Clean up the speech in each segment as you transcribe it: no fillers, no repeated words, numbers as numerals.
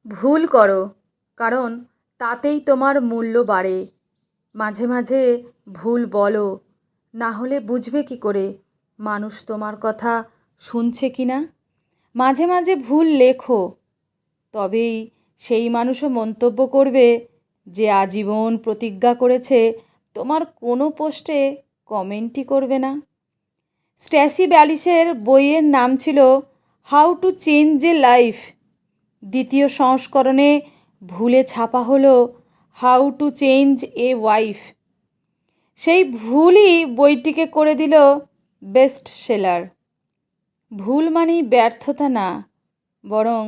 ভুল করো, কারণ তাতেই তোমার মূল্য বাড়ে। মাঝে মাঝে ভুল বলো, না হলে বুঝবে কি করে মানুষ তোমার কথা শুনছে কি না। মাঝে মাঝে ভুল লেখো, তবেই সেই মানুষও মন্তব্য করবে যে আজীবন প্রতিজ্ঞা করেছে তোমার কোনো পোস্টে কমেন্টই করবে না। স্ট্যাসি ব্যালিসের বইয়ের নাম ছিল how to change A life. দ্বিতীয় সংস্করণে ভুলে ছাপা হলো how to change a wife. সেই ভুলই বইটিকে করে দিল বেস্ট সেলার। ভুল মানেই ব্যর্থতা না, বরং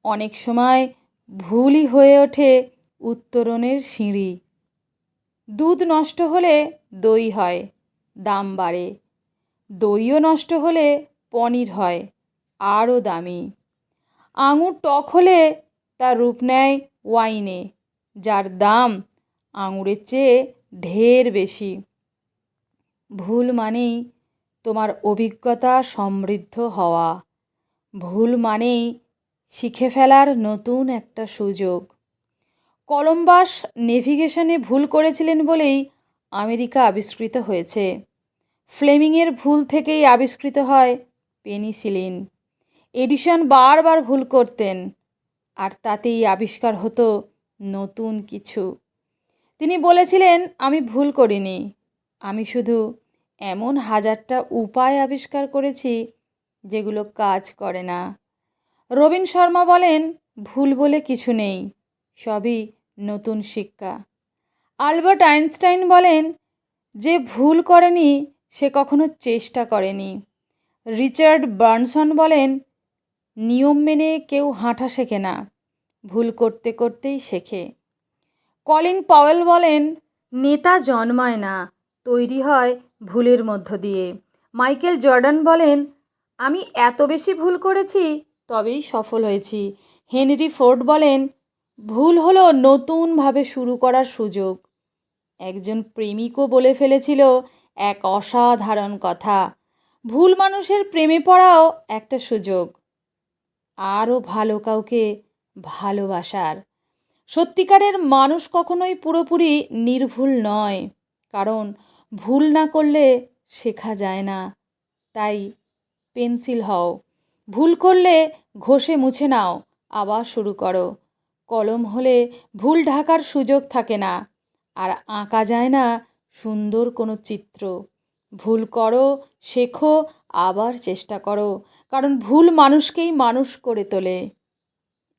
অনেক সময় ভুলই হয়ে ওঠে উত্তরণের সিঁড়ি। দুধ নষ্ট হলে দই হয়, দাম বাড়ে। দইও নষ্ট হলে পনির হয়, আরও দামি। আঙুর টক হলে তার রূপ নেয় ওয়াইনে, যার দাম আঙুরের চেয়ে ঢের বেশি। ভুল মানেই তোমার অভিজ্ঞতা সমৃদ্ধ হওয়া। ভুল মানেই শিখে ফেলার নতুন একটা সুযোগ। কলম্বাস নেভিগেশনে ভুল করেছিলেন বলেই আমেরিকা আবিষ্কৃত হয়েছে। ফ্লেমিংয়ের ভুল থেকেই আবিষ্কৃত হয় পেনিসিলিন। এডিসন বারবার ভুল করতেন, আর তাতেই আবিষ্কার হতো নতুন কিছু। তিনি বলেছিলেন, আমি ভুল করিনি, আমি শুধু এমন হাজারটা উপায় আবিষ্কার করেছি যেগুলো কাজ করে না। রবিন শর্মা বলেন, ভুল বলে কিছু নেই, সবই নতুন শিক্ষা। আলবার্ট আইনস্টাইন বলেন, যে ভুল করেনি সে কখনো চেষ্টা করেনি। রিচার্ড বার্নসন বলেন, নিয়ম মেনে কেউ হাঁটা শেখে না, ভুল করতে করতেই শেখে। কলিন পাওয়েল বলেন, নেতা জন্মায় না, তৈরি হয় ভুলের মধ্য দিয়ে। মাইকেল জর্ডান বলেন, আমি এত বেশি ভুল করেছি তবেই সফল হয়েছি। হেনরি ফোর্ড বলেন, ভুল হলো নতুনভাবে শুরু করার সুযোগ। একজন প্রেমিকও বলে ফেলেছিল এক অসাধারণ কথা, ভুল মানুষের প্রেমে পড়াও একটা সুযোগ আরও ভালো কাউকে ভালোবাসার। সত্যিকারের মানুষ কখনোই পুরোপুরি নির্ভুল নয়, কারণ ভুল না করলে শেখা যায় না। তাই পেন্সিল হও, ভুল করলে ঘষে মুছে নাও, আবার শুরু করো। কলম হলে ভুল ঢাকার সুযোগ থাকে না, আর আঁকা যায় না সুন্দর কোনো চিত্র। ভুল করো, শেখো, আবার চেষ্টা করো, কারণ ভুল মানুষকেই মানুষ করে তোলে।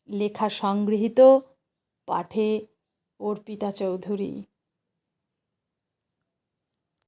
লেখা সংগৃহীত, পাঠে অর্পিতা চৌধুরী।